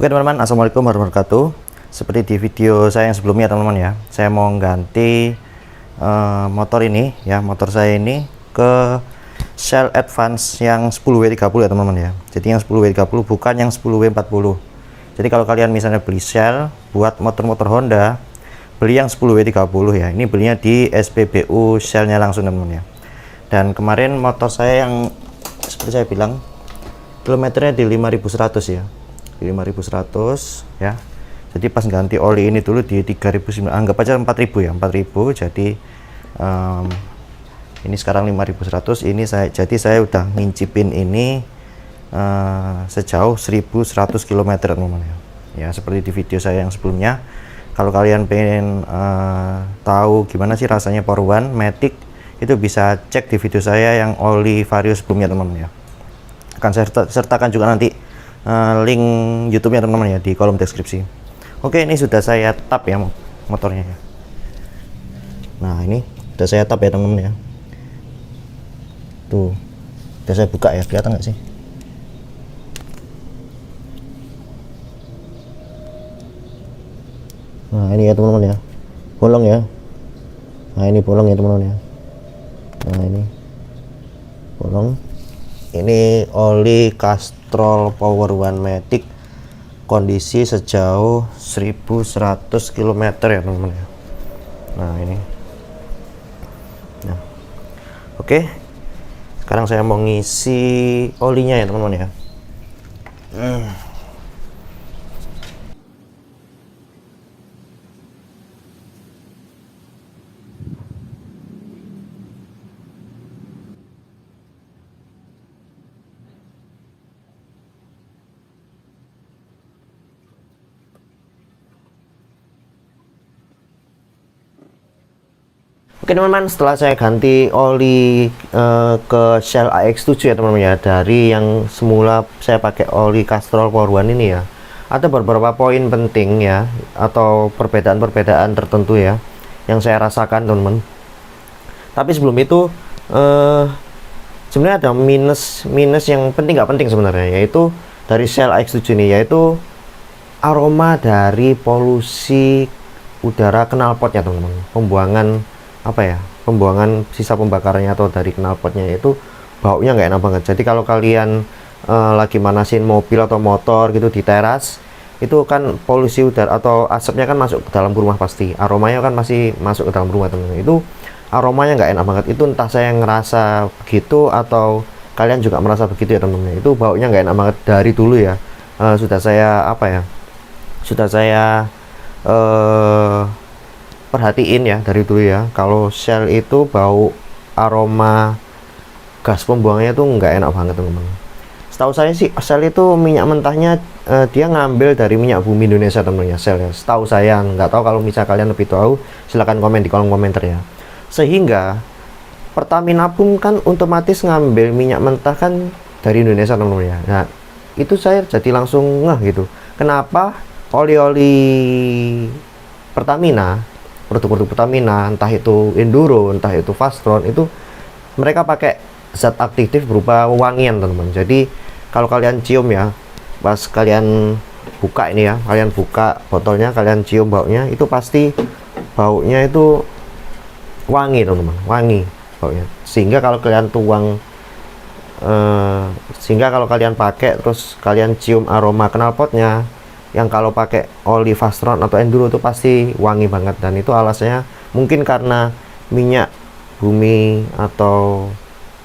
Oke teman-teman, assalamualaikum warahmatullahi wabarakatuh. Seperti di video saya yang sebelumnya teman-teman ya, saya mau ganti motor ini ya, motor saya ini ke Shell Advance yang 10W30 ya teman-teman ya. Jadi yang 10W30 bukan yang 10W40. Jadi kalau kalian misalnya beli Shell buat motor-motor Honda, beli yang 10W30 ya. Ini belinya di SPBU Shell-nya langsung teman-teman ya. Dan kemarin motor saya yang seperti saya bilang kilometernya di 5100 ya, di 5100 ya. Jadi pas ganti oli ini dulu di 3009, anggap aja 4000 ya, 4000. Jadi ini sekarang 5100. Ini jadi saya udah ngincipin ini sejauh 1100 km teman-teman ya. Ya seperti di video saya yang sebelumnya. Kalau kalian pengen tahu gimana sih rasanya Power One Matic, itu bisa cek di video saya yang oli vario sebelumnya teman-teman ya. Akan saya sertakan juga nanti link YouTube-nya teman-teman ya di kolom deskripsi. Oke, ini sudah saya tap ya motornya ya. Nah ini sudah saya tap ya teman-teman ya. Tuh sudah saya buka ya, kelihatan nggak sih? Nah ini ya teman-teman ya, bolong ya. Nah ini bolong ya teman-teman ya. Nah ini bolong. Ini oli Castrol Power One Matic, kondisi sejauh 1100 km ya teman-teman ya. Nah ini nah oke, sekarang saya mau ngisi olinya ya teman-teman ya. Oke teman-teman, setelah saya ganti oli ke Shell AX7 ya teman-teman ya, dari yang semula saya pakai oli Castrol Power One ini ya, ada beberapa poin penting ya, atau perbedaan-perbedaan tertentu ya yang saya rasakan teman-teman. Tapi sebelum itu sebenarnya ada minus yang penting nggak penting sebenarnya, yaitu dari Shell AX7 ini, yaitu aroma dari polusi udara knalpotnya teman-teman. Pembuangan sisa pembakarannya atau dari knalpotnya itu baunya nggak enak banget. Jadi kalau kalian lagi manasin mobil atau motor gitu di teras, itu kan polusi udara atau asapnya kan masuk ke dalam rumah, pasti aromanya kan masih masuk ke dalam rumah teman-teman. Itu aromanya nggak enak banget. Itu entah saya ngerasa begitu atau kalian juga merasa begitu ya teman-teman. Itu baunya nggak enak banget dari dulu ya. Sudah saya perhatiin ya dari dulu ya, kalau Shell itu bau aroma gas pembuangannya tuh nggak enak banget teman-teman. Setahu saya sih Shell itu minyak mentahnya dia ngambil dari minyak bumi Indonesia teman-teman ya, Shell ya. Setahu saya, nggak tahu kalau misalnya kalian lebih tahu silahkan komen di kolom komentar ya. Sehingga Pertamina pun kan otomatis ngambil minyak mentah kan dari Indonesia teman-teman ya. Nah itu saya jadi langsung ngeh gitu, kenapa oli-oli Pertamina, produk-produk Pertamina, entah itu Enduro, entah itu Fastron, itu mereka pakai zat aktif berupa wangian teman-teman. Jadi kalau kalian cium ya, pas kalian buka ini ya, kalian buka botolnya, kalian cium baunya, itu pasti baunya itu wangi teman-teman, wangi baunya. Sehingga kalau kalian pakai terus kalian cium aroma knalpotnya, yang kalau pakai oli Fastron atau Enduro itu pasti wangi banget. Dan itu alasannya mungkin karena minyak bumi atau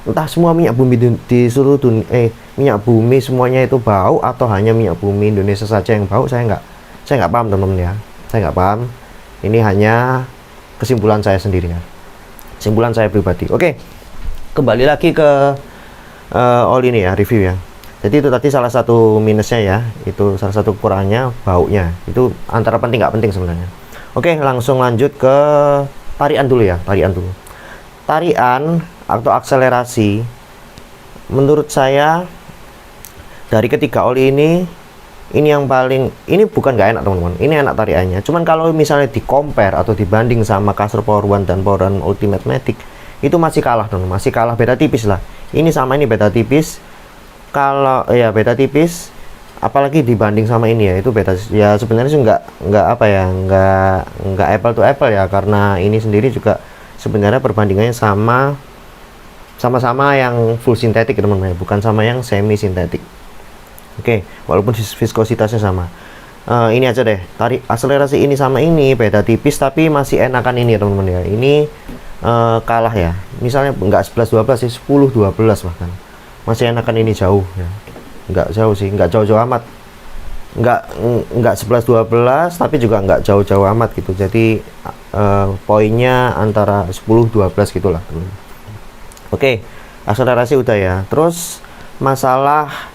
entah semua minyak bumi di seluruh dunia, minyak bumi semuanya itu bau, atau hanya minyak bumi Indonesia saja yang bau. Saya nggak paham teman-teman ya, saya nggak paham. Ini hanya kesimpulan saya sendiri ya, kesimpulan saya pribadi. Oke, kembali lagi ke oli ini ya, review ya. Jadi itu tadi salah satu minusnya ya, itu salah satu kekurangannya baunya. Itu antara penting nggak penting sebenarnya. Oke, langsung lanjut ke tarian dulu ya, tarian dulu. Tarian atau akselerasi, menurut saya dari ketiga oli ini yang paling, ini bukan nggak enak teman-teman, ini enak tariannya. Cuman kalau misalnya di compare atau dibanding sama Castrol Power One dan Power One Ultimate Matic, itu masih kalah teman-teman, masih kalah, beda tipis lah. Ini sama ini beda tipis. Kalau ya beda tipis, apalagi dibanding sama ini ya, itu beda ya. Sebenarnya sih nggak apa ya, nggak apple to apple ya, karena ini sendiri juga sebenarnya perbandingannya sama-sama yang full sintetik teman-teman, bukan sama yang semi sintetik. Oke, walaupun viskositasnya sama. Ini aja deh, tarik akselerasi ini sama ini beda tipis, tapi masih enakan ini teman-teman ya. Ini kalah ya, misalnya nggak 11-12 sih, 10-12 bahkan masih enakan ini jauh ya. Nggak jauh sih, nggak jauh-jauh amat, nggak 11-12 tapi juga nggak jauh-jauh amat gitu. Jadi poinnya antara 10-12 gitulah teman. Oke, akselerasi udah ya. Terus masalah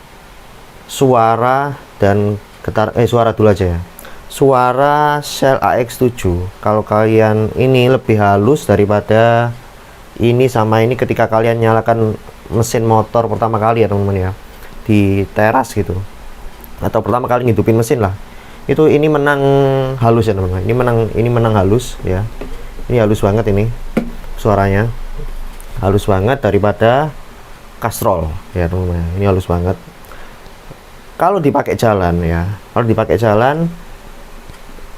suara dan suara dulu aja ya. Suara Shell AX7 kalau kalian ini lebih halus daripada ini sama ini ketika kalian nyalakan mesin motor pertama kali ya teman-teman ya, di teras gitu, atau pertama kali ngidupin mesin lah, itu ini menang halus ya teman-teman. Ini menang halus ya. Ini halus banget, ini suaranya halus banget daripada Castrol ya teman-teman. Ini halus banget kalau dipakai jalan ya. Kalau dipakai jalan,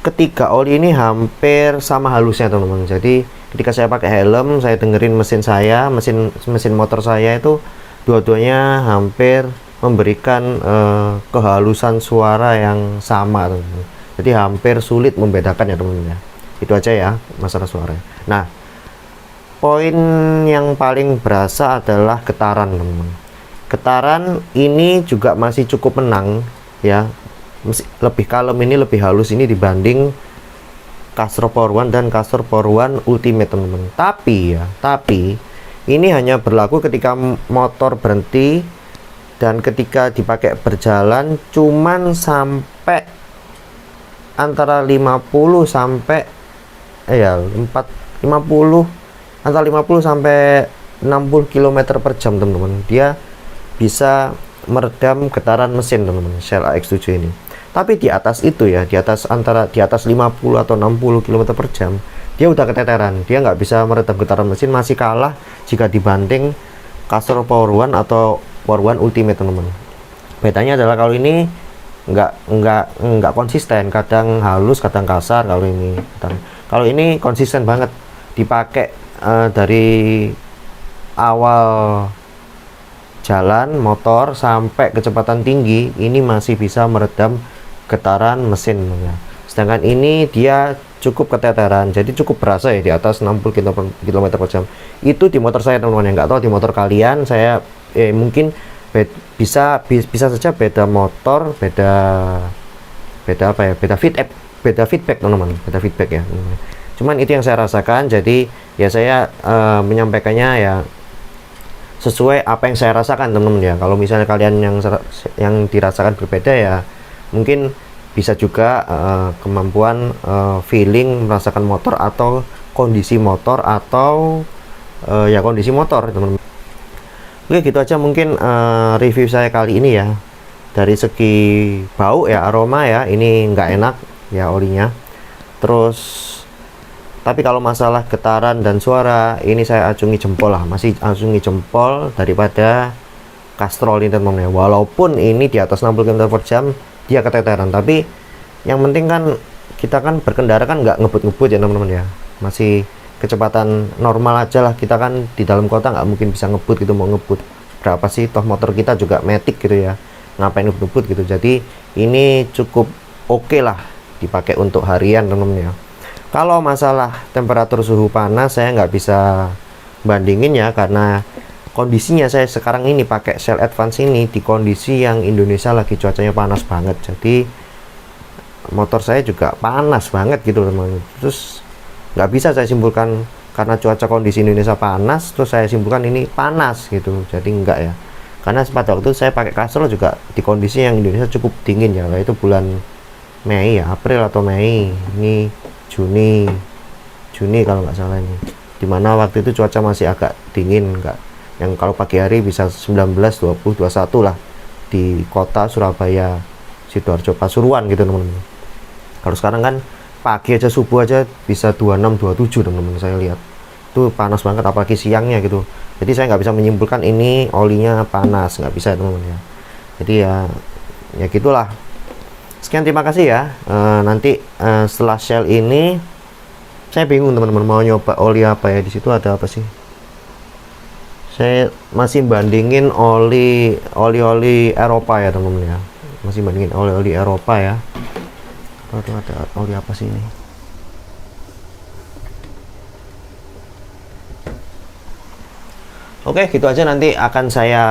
ketiga oli ini hampir sama halusnya teman-teman. Jadi ketika saya pakai helm, saya dengerin mesin saya, mesin motor saya itu dua-duanya hampir memberikan kehalusan suara yang sama teman-teman. Jadi hampir sulit membedakan ya teman-teman ya. Itu aja ya masalah suara. Nah, poin yang paling berasa adalah getaran teman-teman. Getaran ini juga masih cukup menang ya. Lebih kalem ini, lebih halus ini dibanding Castrol Power One dan Castrol Power One Ultimate teman-teman. Tapi ini hanya berlaku ketika motor berhenti dan ketika dipakai berjalan, cuman sampai antara 50 sampai antara 50 sampai 60 km per jam teman-teman. Dia bisa meredam getaran mesin teman-teman, Shell AX7 ini. Tapi di atas itu ya, di atas 50 atau 60 km per jam, dia udah keteteran. Dia nggak bisa meredam getaran mesin, masih kalah jika dibanding Castrol Power One atau Power One Ultimate teman-teman. Bedanya adalah kalau ini nggak konsisten, kadang halus, kadang kasar. Kalau ini konsisten banget, dipakai dari awal jalan motor sampai kecepatan tinggi, ini masih bisa meredam getaran mesin ya. Sedangkan ini dia cukup keteteran, jadi cukup berasa ya di atas 60 km per jam. Itu di motor saya teman-teman, yang nggak tahu di motor kalian. Saya mungkin bisa saja beda motor, beda apa ya, beda feedback teman-teman, beda feedback ya. Cuman itu yang saya rasakan, jadi ya saya menyampaikannya ya sesuai apa yang saya rasakan teman-teman ya. Kalau misalnya kalian yang dirasakan berbeda ya, mungkin bisa juga kemampuan feeling merasakan motor atau kondisi motor atau ya kondisi motor teman-teman. Oke, gitu aja mungkin review saya kali ini ya. Dari segi bau ya, aroma ya, ini nggak enak ya olinya. Terus tapi kalau masalah getaran dan suara, ini saya acungi jempol lah, masih acungi jempol daripada Castrol ini teman-teman ya. Walaupun ini di atas 60 km per jam dia keteteran, tapi yang penting kan kita kan berkendara kan nggak ngebut-ngebut ya teman-teman ya, masih kecepatan normal aja lah. Kita kan di dalam kota nggak mungkin bisa ngebut gitu, mau ngebut berapa sih, toh motor kita juga matic gitu ya, ngapain ngebut gitu. Jadi ini cukup oke lah dipakai untuk harian teman-teman ya. Kalau masalah temperatur suhu panas saya nggak bisa bandingin ya, karena kondisinya saya sekarang ini pakai Shell Advance ini di kondisi yang Indonesia lagi cuacanya panas banget. Jadi motor saya juga panas banget gitu teman-teman. Terus nggak bisa saya simpulkan karena cuaca kondisi Indonesia panas terus saya simpulkan ini panas gitu. Jadi enggak ya, karena pada waktu saya pakai Castrol juga di kondisi yang Indonesia cukup dingin ya, itu bulan Mei ya, April atau Mei, ini Juni kalau nggak salah ini, dimana waktu itu cuaca masih agak dingin, enggak yang kalau pagi hari bisa 19, 20, 21 lah di kota Surabaya, Sidoarjo, Pasuruan gitu teman-teman. Kalau sekarang kan pagi aja, subuh aja bisa 26, 27 teman-teman, saya lihat itu panas banget, apalagi siangnya gitu. Jadi saya nggak bisa menyimpulkan ini olinya panas, nggak bisa teman-teman ya. Jadi ya ya gitulah. Sekian, terima kasih ya. Nanti setelah Shell ini saya bingung teman-teman mau nyoba oli apa ya. Di situ ada apa sih? Saya masih bandingin oli Eropa ya teman-teman ya. Masih bandingin oli Eropa ya. Aduh, ada oli apa sih ini? Oke, gitu aja. Nanti akan saya